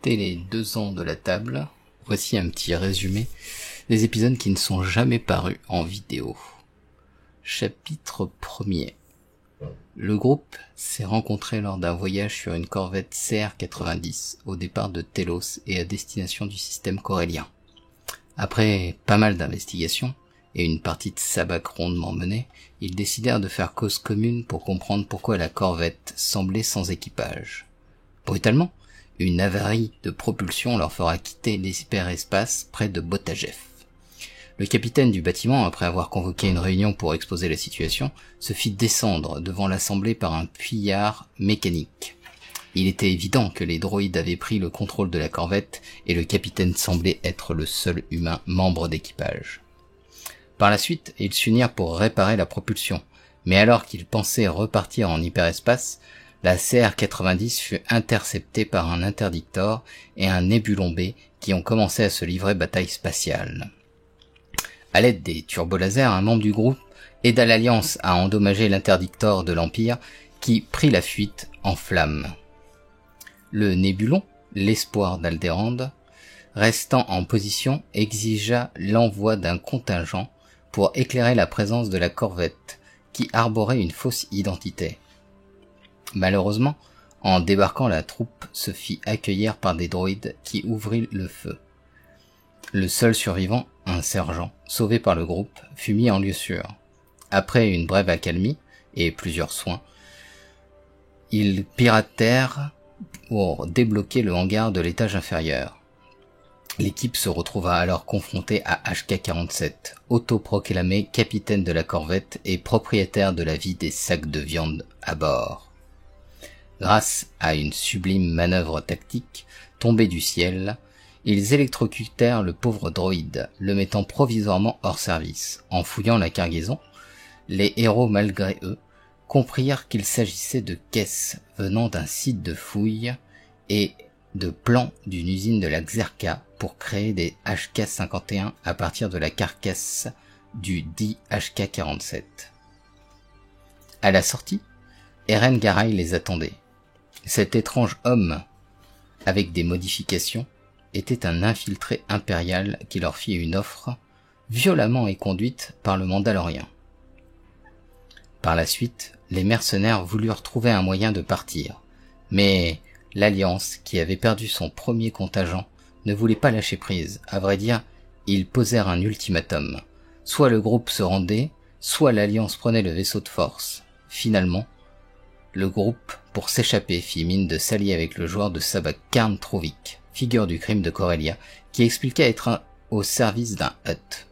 mettez les 2 ans de la table, voici un petit résumé des épisodes qui ne sont jamais parus en vidéo. Chapitre 1er. Le groupe s'est rencontré lors d'un voyage sur une corvette CR-90 au départ de Telos et à destination du système corellien. Après pas mal d'investigations et une partie de sabbac rondement menée, ils décidèrent de faire cause commune pour comprendre pourquoi la corvette semblait sans équipage. Brutalement, une avarie de propulsion leur fera quitter l'hyperespace près de Botajev. Le capitaine du bâtiment, après avoir convoqué une réunion pour exposer la situation, se fit descendre devant l'assemblée par un fuyard mécanique. Il était évident que les droïdes avaient pris le contrôle de la corvette et le capitaine semblait être le seul humain membre d'équipage. Par la suite, ils s'unirent pour réparer la propulsion, mais alors qu'ils pensaient repartir en hyperespace, la CR-90 fut interceptée par un interdictor et un Nébulon B qui ont commencé à se livrer bataille spatiale. À l'aide des turbolasers, un membre du groupe aida l'Alliance à endommager l'interdictor de l'Empire qui prit la fuite en flammes. Le Nébulon, l'espoir d'Alderaan, restant en position, exigea l'envoi d'un contingent pour éclairer la présence de la corvette qui arborait une fausse identité. Malheureusement, en débarquant, la troupe se fit accueillir par des droïdes qui ouvrirent le feu. Le seul survivant, un sergent, sauvé par le groupe, fut mis en lieu sûr. Après une brève accalmie et plusieurs soins, ils piratèrent pour débloquer le hangar de l'étage inférieur. L'équipe se retrouva alors confrontée à HK-47, autoproclamé capitaine de la corvette et propriétaire de la vie des sacs de viande à bord. Grâce à une sublime manœuvre tactique tombée du ciel, ils électrocutèrent le pauvre droïde, le mettant provisoirement hors service. En fouillant la cargaison, les héros, malgré eux, comprirent qu'il s'agissait de caisses venant d'un site de fouilles et de plans d'une usine de la Xerka pour créer des HK-51 à partir de la carcasse du dit HK-47. À la sortie, Eren Garay les attendait. Cet étrange homme, avec des modifications, était un infiltré impérial qui leur fit une offre violemment éconduite par le Mandalorien. Par la suite, les mercenaires voulurent trouver un moyen de partir, mais l'Alliance, qui avait perdu son premier contingent, ne voulait pas lâcher prise. À vrai dire, ils posèrent un ultimatum. Soit le groupe se rendait, soit l'Alliance prenait le vaisseau de force. Finalement, le groupe, pour s'échapper, fit mine de s'allier avec le joueur de sabbac Karn Trovic, figure du crime de Corellia, qui expliquait être au service d'un Hutt.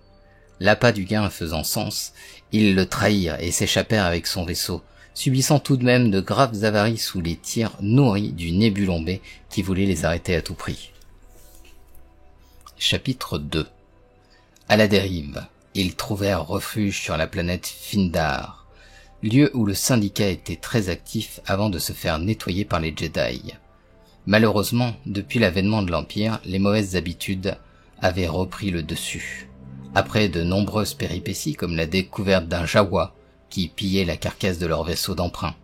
L'appât du gain faisant sens, ils le trahirent et s'échappèrent avec son vaisseau, subissant tout de même de graves avaries sous les tirs nourris du Nébulon B qui voulait les arrêter à tout prix. Chapitre 2. À la dérive, ils trouvèrent refuge sur la planète Findar, lieu où le syndicat était très actif avant de se faire nettoyer par les Jedi. Malheureusement, depuis l'avènement de l'Empire, les mauvaises habitudes avaient repris le dessus. Après de nombreuses péripéties comme la découverte d'un Jawa qui pillait la carcasse de leur vaisseau d'emprunt,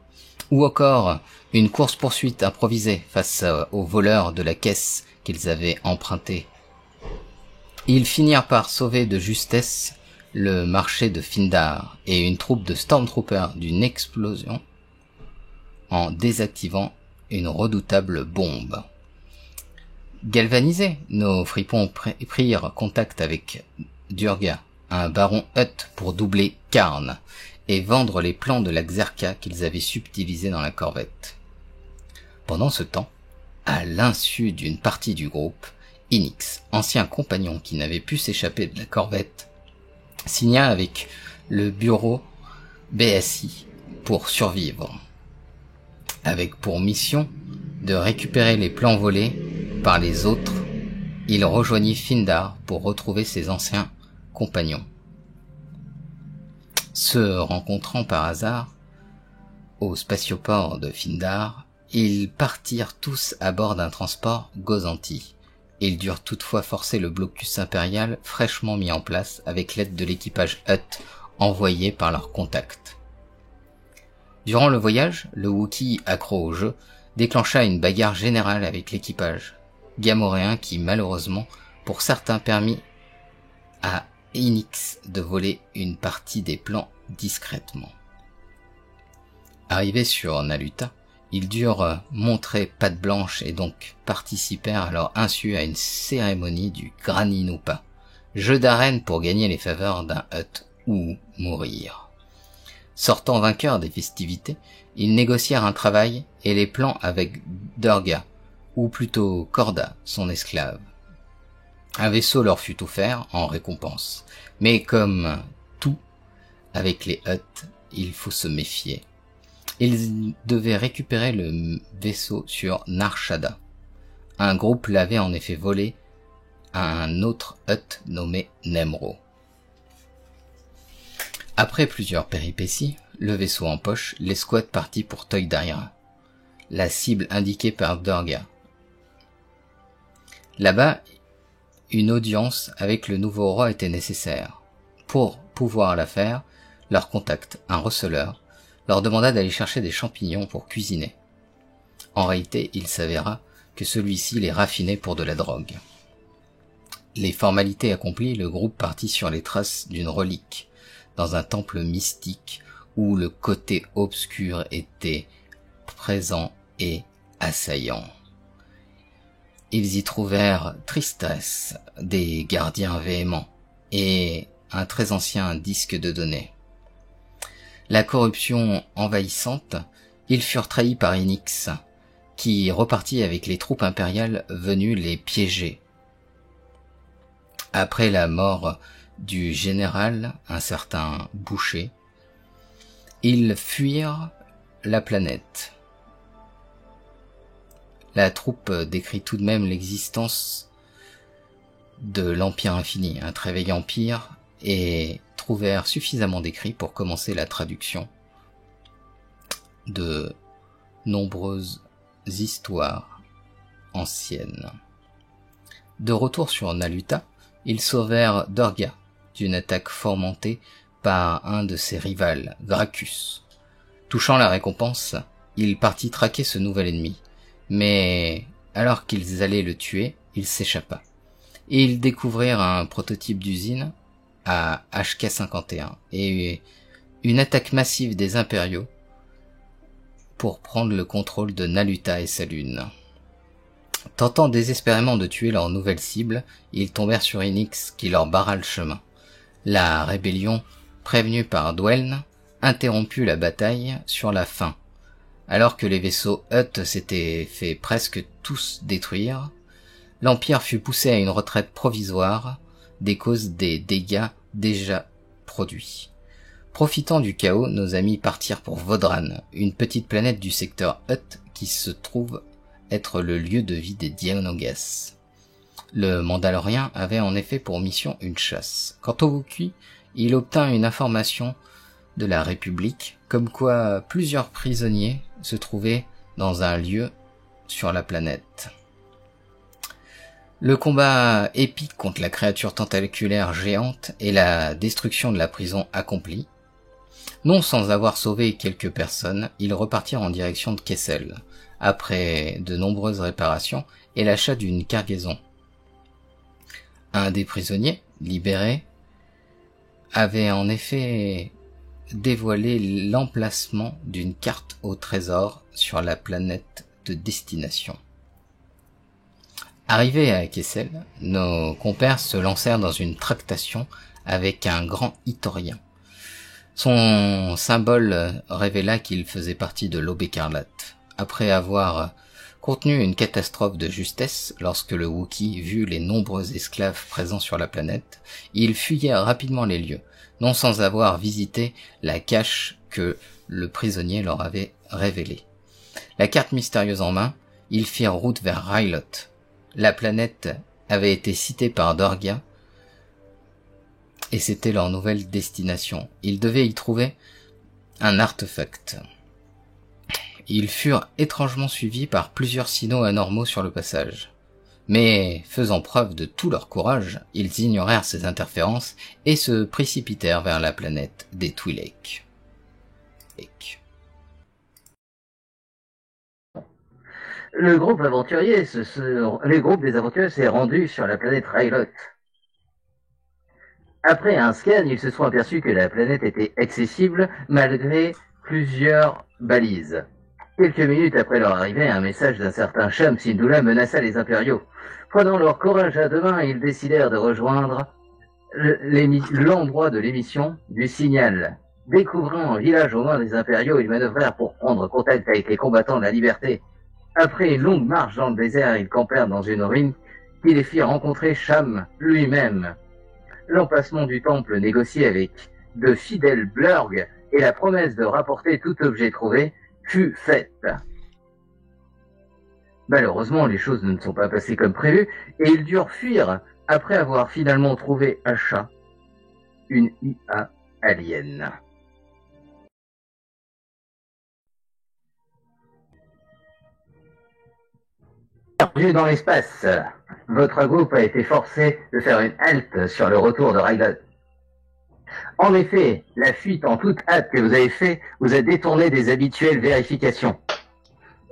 ou encore une course-poursuite improvisée face aux voleurs de la caisse qu'ils avaient empruntée, ils finirent par sauver de justesse le marché de Findar et une troupe de Stormtroopers d'une explosion en désactivant une redoutable bombe. Galvanisés, nos fripons prirent contact avec Durga, un baron Hutt, pour doubler Karn et vendre les plans de la Xerka qu'ils avaient subtilisés dans la corvette. Pendant ce temps, à l'insu d'une partie du groupe, Inix, ancien compagnon qui n'avait pu s'échapper de la corvette, signa avec le bureau BSI pour survivre, avec pour mission de récupérer les plans volés par les autres. Il rejoignit Findar pour retrouver ses anciens compagnons. Se rencontrant par hasard au spatioport de Findar, ils partirent tous à bord d'un transport Gozanti. Ils durent toutefois forcer le blocus impérial fraîchement mis en place avec l'aide de l'équipage Hutt envoyé par leurs contacts. Durant le voyage, le Wookiee accro au jeu déclencha une bagarre générale avec l'équipage. gamoréens qui malheureusement pour certains permis à Enix de voler une partie des plans discrètement. Arrivés sur Naluta, ils durent montrer patte blanche et donc participèrent à leur insu à une cérémonie du Graninupa, jeu d'arène pour gagner les faveurs d'un Hutt ou mourir. Sortant vainqueurs des festivités, ils négocièrent un travail et les plans avec Durga, ou plutôt Korda, son esclave. Un vaisseau leur fut offert en récompense, mais comme tout avec les Hutt, il faut se méfier. Ils devaient récupérer le vaisseau sur Narshada. Un groupe l'avait en effet volé à un autre Hutt nommé Nemro. Après plusieurs péripéties, le vaisseau en poche, l'escouade partit pour Toydaira, la cible indiquée par Durga. Là-bas, une audience avec le nouveau roi était nécessaire. Pour pouvoir la faire, leur contact, un receleur, leur demanda d'aller chercher des champignons pour cuisiner. En réalité, il s'avéra que celui-ci les raffinait pour de la drogue. Les formalités accomplies, le groupe partit sur les traces d'une relique, dans un temple mystique où le côté obscur était présent et assaillant. Ils y trouvèrent Tristesse, des gardiens véhéments, et un très ancien disque de données. La corruption envahissante, ils furent trahis par Enix, qui repartit avec les troupes impériales venues les piéger. Après la mort du général, un certain Boucher, ils fuirent la planète. La troupe décrit tout de même l'existence de l'Empire Infini, un très vieil empire, et trouvèrent suffisamment d'écrits pour commencer la traduction de nombreuses histoires anciennes. De retour sur Naluta, ils sauvèrent Durga d'une attaque fomentée par un de ses rivales, Gracchus. Touchant la récompense, il partit traquer ce nouvel ennemi, mais alors qu'ils allaient le tuer, il s'échappa. Et ils découvrirent un prototype d'usine à HK-51 et une attaque massive des impériaux pour prendre le contrôle de Naluta et sa lune. Tentant désespérément de tuer leur nouvelle cible, ils tombèrent sur Enix qui leur barra le chemin. La rébellion, prévenue par Dweln, interromput la bataille sur la fin. Alors que les vaisseaux Hutt s'étaient fait presque tous détruire, l'Empire fut poussé à une retraite provisoire des causes des dégâts déjà produits. Profitant du chaos, nos amis partirent pour Vodran, une petite planète du secteur Hutt qui se trouve être le lieu de vie des Dianogas. Le Mandalorien avait en effet pour mission une chasse. Quant au Wookiee, il obtint une information de la République, comme quoi plusieurs prisonniers se trouvaient dans un lieu sur la planète. Le combat épique contre la créature tentaculaire géante et la destruction de la prison accomplie, non sans avoir sauvé quelques personnes, ils repartirent en direction de Kessel, après de nombreuses réparations et l'achat d'une cargaison. Un des prisonniers, libéré, avait en effet dévoilé l'emplacement d'une carte au trésor sur la planète de destination. Arrivés à Kessel, nos compères se lancèrent dans une tractation avec un grand Itorien. Son symbole révéla qu'il faisait partie de l'Aube écarlate. Après avoir contenu une catastrophe de justesse, lorsque le Wookiee vit les nombreux esclaves présents sur la planète, il fuyait rapidement les lieux, non sans avoir visité la cache que le prisonnier leur avait révélée. La carte mystérieuse en main, ils firent route vers Rylot. La planète avait été citée par Durga, et c'était leur nouvelle destination. Ils devaient y trouver un artefact. Ils furent étrangement suivis par plusieurs signaux anormaux sur le passage. Mais, faisant preuve de tout leur courage, ils ignorèrent ces interférences et se précipitèrent vers la planète des Twi'lek. Le groupe aventurier, les groupes des aventuriers s'est rendu sur la planète Rylot. Après un scan, ils se sont aperçus que la planète était accessible malgré plusieurs balises. Quelques minutes après leur arrivée, un message d'un certain Sham Syndulla menaça les impériaux. Prenant leur courage à deux mains, ils décidèrent de rejoindre l'endroit de l'émission du signal. Découvrant un village au loin des impériaux, ils manœuvrèrent pour prendre contact avec les combattants de la liberté. Après une longue marche dans le désert, ils campèrent dans une ruine qui les fit rencontrer Sham lui-même. L'emplacement du temple négocié avec de fidèles blurgs et la promesse de rapporter tout objet trouvé fut faite. Malheureusement, les choses ne sont pas passées comme prévu et ils durent fuir après avoir finalement trouvé Asha, une IA alien. Perdu dans l'espace, votre groupe a été forcé de faire une halte sur le retour de Rylot. En effet, la fuite en toute hâte que vous avez fait vous a détourné des habituelles vérifications.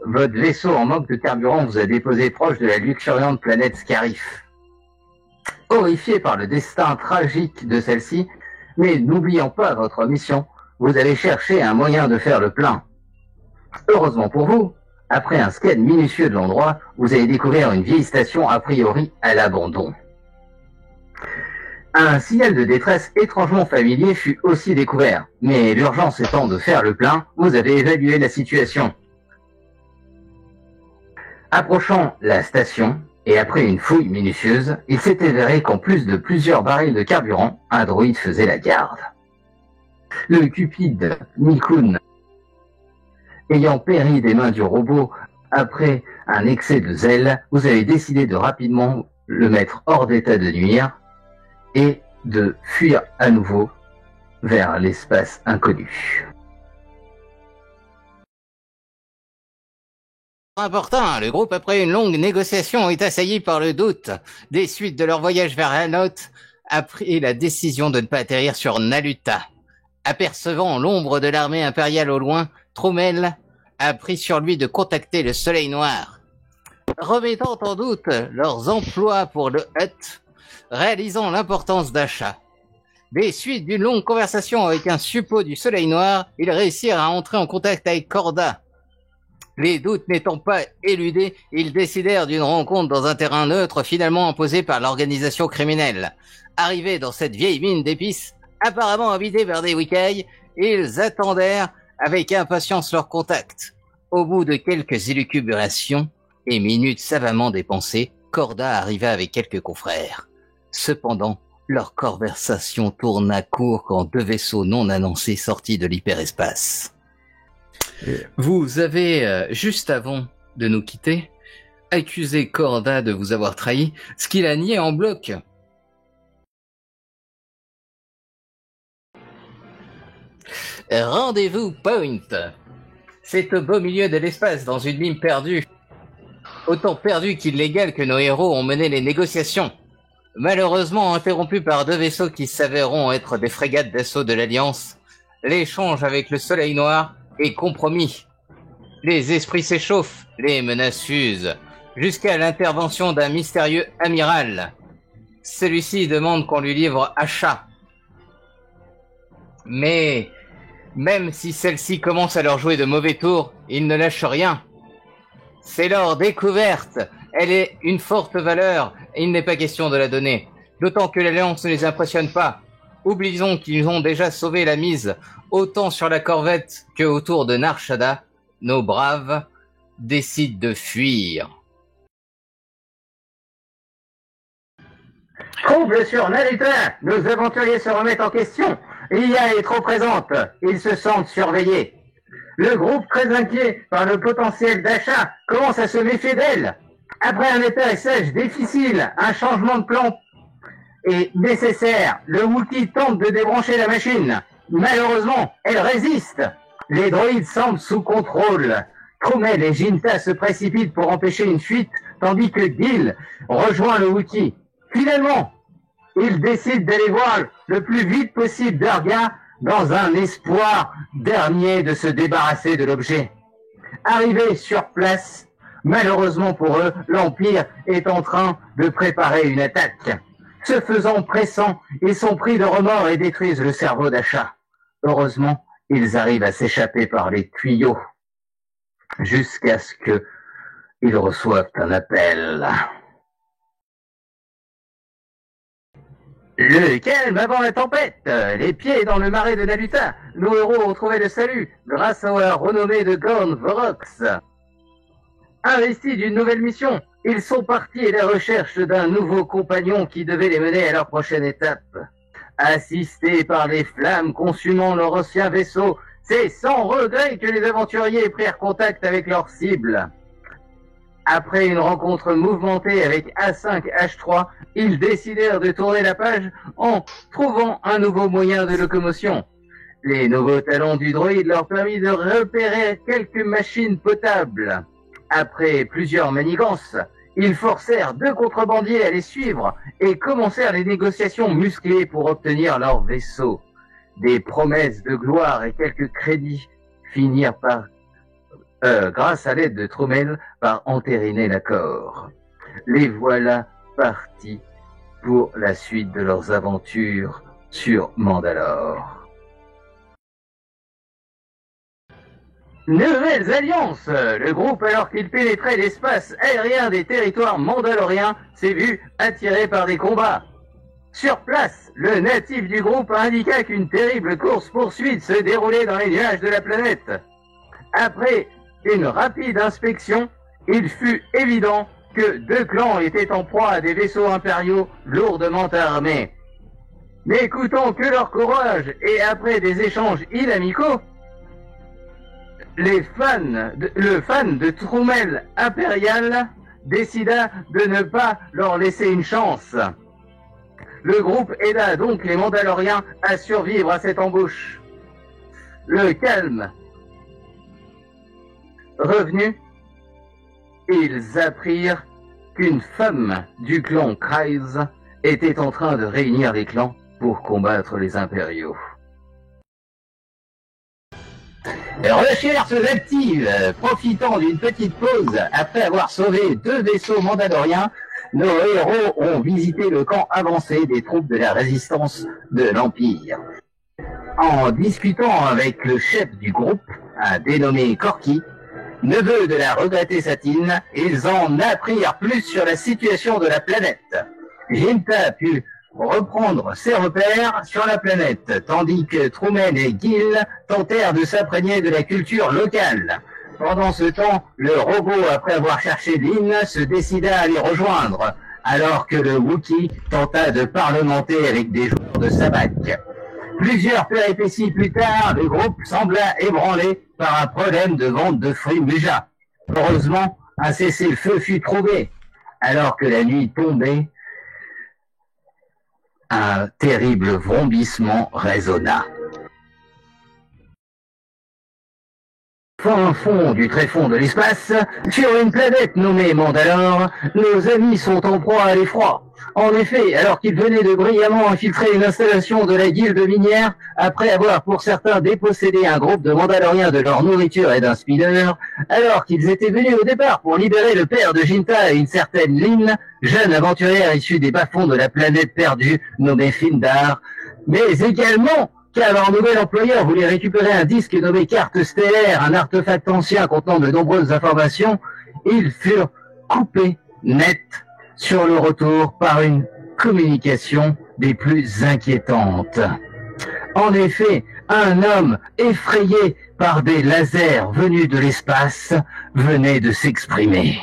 Votre vaisseau en manque de carburant vous a déposé proche de la luxuriante planète Scarif. Horrifié par le destin tragique de celle-ci, mais n'oubliant pas votre mission, vous allez chercher un moyen de faire le plein. Heureusement pour vous, après un scan minutieux de l'endroit, vous allez découvrir une vieille station a priori à l'abandon. Un signal de détresse étrangement familier fut aussi découvert, mais l'urgence étant de faire le plein, vous avez évalué la situation. Approchant la station, et après une fouille minutieuse, il s'est avéré qu'en plus de plusieurs barils de carburant, un droïde faisait la garde. Le cupide Nikun, ayant péri des mains du robot après un excès de zèle, vous avez décidé de rapidement le mettre hors d'état de nuire et de fuir à nouveau vers l'espace inconnu. Important, le groupe, après une longue négociation, est assailli par le doute des suites de leur voyage vers Rylot, a pris la décision de ne pas atterrir sur Naluta. Apercevant l'ombre de l'armée impériale au loin, Trommel a pris sur lui de contacter le Soleil Noir. Remettant en doute leurs emplois pour le Hutt, réalisant l'importance d'achat. Des suites d'une longue conversation avec un suppôt du Soleil Noir, ils réussirent à entrer en contact avec Corda. Les doutes n'étant pas éludés, ils décidèrent d'une rencontre dans un terrain neutre finalement imposé par l'organisation criminelle. Arrivés dans cette vieille mine d'épices, apparemment habitée par des Wikai, ils attendèrent avec impatience leur contact. Au bout de quelques élucubrations et minutes savamment dépensées, Corda arriva avec quelques confrères. Cependant, leur conversation tourna court quand deux vaisseaux non annoncés sortis de l'hyperespace. Vous avez, juste avant de nous quitter, accusé Corda de vous avoir trahi, ce qu'il a nié en bloc. Rendez-vous point. C'est au beau milieu de l'espace, dans une mine perdue. Autant perdue qu'illégale que nos héros ont mené les négociations. Malheureusement interrompues par deux vaisseaux qui s'avéreront être des frégates d'assaut de l'Alliance, l'échange avec le Soleil Noir est compromis. Les esprits s'échauffent, les menaces fusent, jusqu'à l'intervention d'un mystérieux amiral. Celui-ci demande qu'on lui livre Asha. Mais, même si celle-ci commence à leur jouer de mauvais tours, ils ne lâchent rien. C'est leur découverte. Elle est une forte valeur et il n'est pas question de la donner. D'autant que l'Alliance ne les impressionne pas. Oublions qu'ils ont déjà sauvé la mise, autant sur la corvette que autour de Nar Shaddaa. Nos braves décident de fuir. Trouble sur Naluta, nos aventuriers se remettent en question. L'IA est trop présente, ils se sentent surveillés. Le groupe, très inquiet par le potentiel d'achat, commence à se méfier d'elle. Après un atterrissage difficile, un changement de plan est nécessaire. Le Wookiee tente de débrancher la machine. Malheureusement, elle résiste. Les droïdes semblent sous contrôle. Trommel et Jinta se précipitent pour empêcher une fuite, tandis que Gil rejoint le Wookiee. Finalement, ils décident d'aller voir le plus vite possible Durga dans un espoir dernier de se débarrasser de l'objet. Arrivés sur place, Malheureusement pour eux, l'Empire est en train de préparer une attaque. Ce faisant pressant, ils sont pris de remords et détruisent le cerveau d'Asha. Heureusement, ils arrivent à s'échapper par les tuyaux, jusqu'à ce qu'ils reçoivent un appel. Le calme avant la tempête, les pieds dans le marais de Naluta, nos héros ont trouvé le salut grâce à la renommée de Gorn Vorox. Investis d'une nouvelle mission, ils sont partis à la recherche d'un nouveau compagnon qui devait les mener à leur prochaine étape. Assistés par les flammes consumant leur ancien vaisseau, c'est sans regret que les aventuriers prirent contact avec leur cible. Après une rencontre mouvementée avec A5H3, ils décidèrent de tourner la page en trouvant un nouveau moyen de locomotion. Les nouveaux talents du droïde leur permirent de repérer quelques machines potables. Après plusieurs manigances, ils forcèrent 2 contrebandiers à les suivre et commencèrent les négociations musclées pour obtenir leur vaisseau. Des promesses de gloire et quelques crédits finirent par, grâce à l'aide de Trommel, par entériner l'accord. Les voilà partis pour la suite de leurs aventures sur Mandalore. Nouvelles alliances. Le groupe, alors qu'il pénétrait l'espace aérien des territoires mandaloriens, s'est vu attiré par des combats. Sur place, le natif du groupe indiqua qu'une terrible course-poursuite se déroulait dans les nuages de la planète. Après une rapide inspection, il fut évident que 2 clans étaient en proie à des vaisseaux impériaux lourdement armés. N'écoutant que leur courage et après des échanges inamicaux, le fan de Trommel impérial décida de ne pas leur laisser une chance. Le groupe aida donc les Mandaloriens à survivre à cette embauche. Le calme revenu, ils apprirent qu'une femme du clan Kryze était en train de réunir les clans pour combattre les impériaux. Recherches actives. Profitant d'une petite pause après avoir sauvé 2 vaisseaux mandaloriens, nos héros ont visité le camp avancé des troupes de la résistance de l'Empire. En discutant avec le chef du groupe, un dénommé Corky, neveu de la regrettée Satine, ils en apprirent plus sur la situation de la planète. Jinta put reprendre ses repères sur la planète, tandis que Truman et Gil tentèrent de s'imprégner de la culture locale. Pendant ce temps, le robot, après avoir cherché Lynn, se décida à les rejoindre, alors que le Wookiee tenta de parlementer avec des joueurs de sabbac. Plusieurs péripéties plus tard, le groupe sembla ébranlé par un problème de vente de fruits Muja. Heureusement, un cessez-le-feu fut trouvé. Alors que la nuit tombait, un terrible vrombissement résonna. Fin fond du tréfonds de l'espace, sur une planète nommée Mandalore, nos amis sont en proie à l'effroi. En effet, alors qu'ils venaient de brillamment infiltrer une installation de la guilde minière, après avoir pour certains dépossédé un groupe de Mandaloriens de leur nourriture et d'un speeder, alors qu'ils étaient venus au départ pour libérer le père de Jinta et une certaine Lynn, jeune aventurière issue des bas-fonds de la planète perdue nommée Findar, mais également car leur nouvel employeur voulait récupérer un disque nommé carte stellaire, un artefact ancien contenant de nombreuses informations, ils furent coupés net sur le retour par une communication des plus inquiétantes. En effet, un homme effrayé par des lasers venus de l'espace venait de s'exprimer.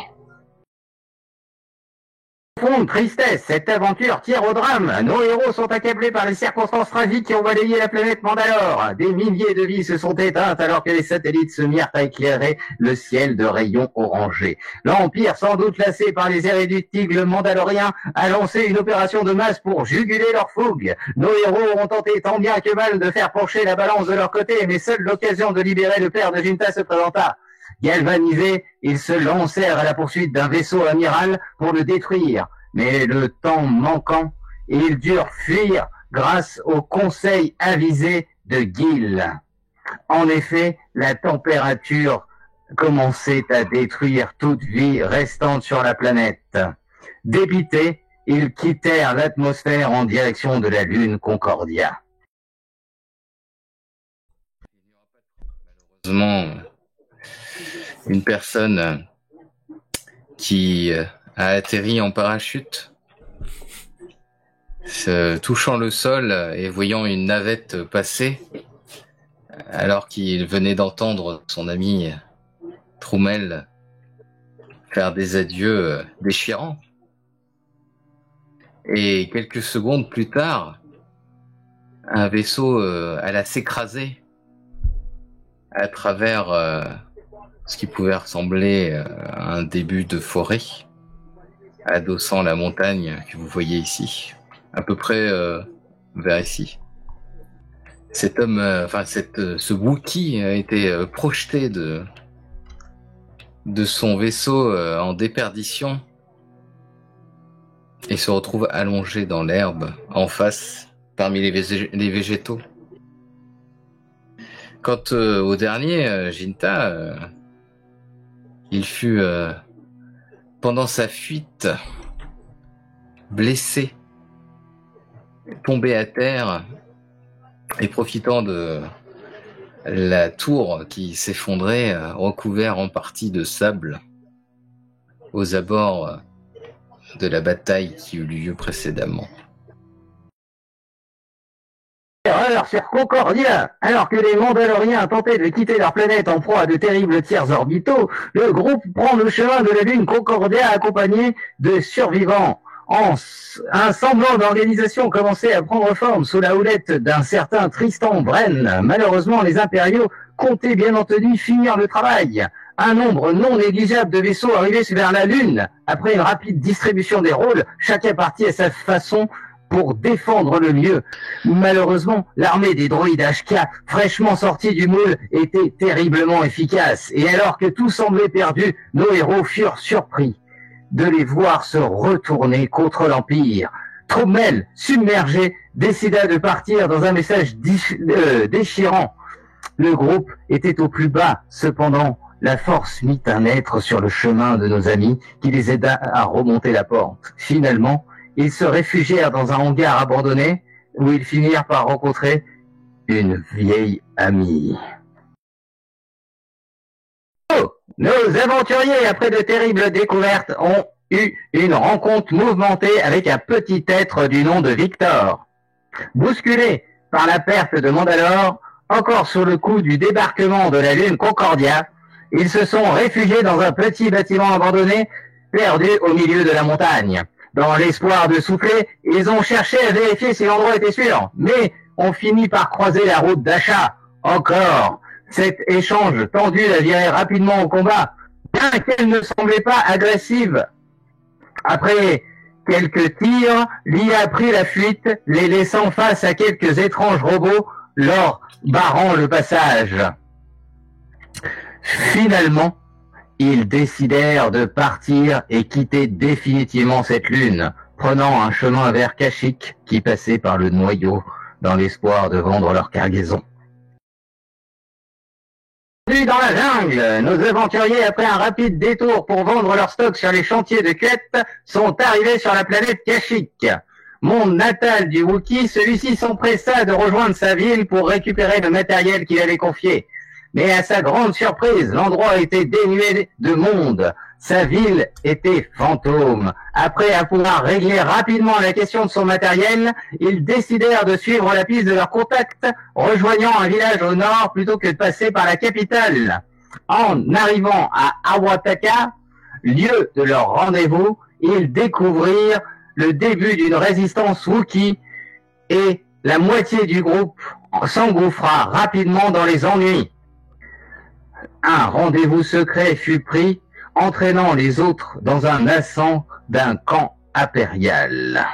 Profonde tristesse, cette aventure tire au drame. Nos héros sont accablés par les circonstances tragiques qui ont balayé la planète Mandalore. Des milliers de vies se sont éteintes alors que les satellites se mirent à éclairer le ciel de rayons orangés. L'Empire, sans doute lassé par les irréductibles mandaloriens, a lancé une opération de masse pour juguler leur fougue. Nos héros ont tenté tant bien que mal de faire pencher la balance de leur côté, mais seule l'occasion de libérer le père de Jinta se présenta. Galvanisés, ils se lancèrent à la poursuite d'un vaisseau amiral pour le détruire. Mais le temps manquant, ils durent fuir grâce au conseil avisé de Gil. En effet, la température commençait à détruire toute vie restante sur la planète. Dépités, ils quittèrent l'atmosphère en direction de la Lune Concordia. Malheureusement, une personne qui a atterri en parachute, touchant le sol et voyant une navette passer, alors qu'il venait d'entendre son ami Troumel faire des adieux déchirants. Et quelques secondes plus tard, un vaisseau alla s'écraser à travers ce qui pouvait ressembler à un début de forêt, adossant la montagne que vous voyez ici, à peu près vers ici. Cet homme, ce Wookie a été projeté de son vaisseau en déperdition et se retrouve allongé dans l'herbe, en face, parmi les végétaux. Quant au dernier, Jinta, il fut, pendant sa fuite, blessé, tombé à terre et profitant de la tour qui s'effondrait, recouvert en partie de sable, aux abords de la bataille qui eut lieu précédemment. Erreur sur Concordia. Alors que les Mandaloriens tentaient de quitter leur planète en proie à de terribles tirs orbitaux, le groupe prend le chemin de la Lune Concordia accompagné de survivants. Un semblant d'organisation commençait à prendre forme sous la houlette d'un certain Tristan Bren. Malheureusement, les impériaux comptaient bien entendu finir le travail. Un nombre non négligeable de vaisseaux arrivait vers la Lune. Après une rapide distribution des rôles, chacun partit à sa façon pour défendre le lieu. Malheureusement, l'armée des droïdes HK, fraîchement sortis du moule, était terriblement efficace. Et alors que tout semblait perdu, nos héros furent surpris de les voir se retourner contre l'Empire. Trommel, submergé, décida de partir dans un message déchirant. Le groupe était au plus bas, cependant, la force mit un être sur le chemin de nos amis qui les aida à remonter la porte. Finalement, ils se réfugièrent dans un hangar abandonné où ils finirent par rencontrer une vieille amie. Nos aventuriers, après de terribles découvertes, ont eu une rencontre mouvementée avec un petit être du nom de Victor. Bousculés par la perte de Mandalore, encore sous le coup du débarquement de la Lune Concordia, ils se sont réfugiés dans un petit bâtiment abandonné, perdu au milieu de la montagne. Dans l'espoir de souffler, ils ont cherché à vérifier si l'endroit était sûr, mais ont fini par croiser la route d'Achat. Encore. Cet échange tendu la virait rapidement au combat, bien qu'elle ne semblait pas agressive. Après quelques tirs, l'IA prit la fuite, les laissant face à quelques étranges robots, leur barrant le passage. Finalement, ils décidèrent de partir et quitter définitivement cette lune, prenant un chemin vers Kashyyyk qui passait par le noyau dans l'espoir de vendre leur cargaison. Dans la jungle, nos aventuriers, après un rapide détour pour vendre leur stock sur les chantiers de Quête, sont arrivés sur la planète Kashyyyk. Monde natal du Wookie, celui-ci s'empressa de rejoindre sa ville pour récupérer le matériel qu'il avait confié. Mais à sa grande surprise, l'endroit était dénué de monde. Sa ville était fantôme. Après avoir réglé rapidement la question de son matériel, ils décidèrent de suivre la piste de leur contact, rejoignant un village au nord plutôt que de passer par la capitale. En arrivant à Awataka, lieu de leur rendez-vous, ils découvrirent le début d'une résistance Wookie et la moitié du groupe s'engouffra rapidement dans les ennuis. Un rendez-vous secret fut pris, entraînant les autres dans un ascent d'un camp impérial.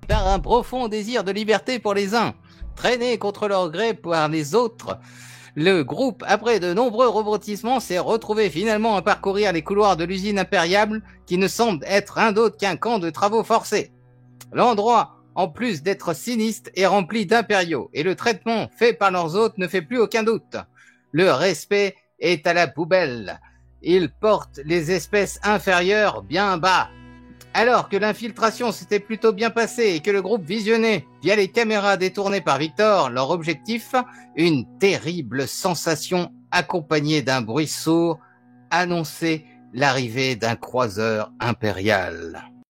Par un profond désir de liberté pour les uns, traîné contre leur gré par les autres, le groupe, après de nombreux rebondissements, s'est retrouvé finalement à parcourir les couloirs de l'usine impériale qui ne semble être rien d'autre qu'un camp de travaux forcés. L'endroit, en plus d'être sinistre, est rempli d'impériaux, et le traitement fait par leurs hôtes ne fait plus aucun doute. Le respect est à la poubelle. Ils portent les espèces inférieures bien bas. Alors que l'infiltration s'était plutôt bien passée et que le groupe visionnait, via les caméras détournées par Victor, leur objectif, une terrible sensation accompagnée d'un bruit sourd annonçait l'arrivée d'un croiseur impérial.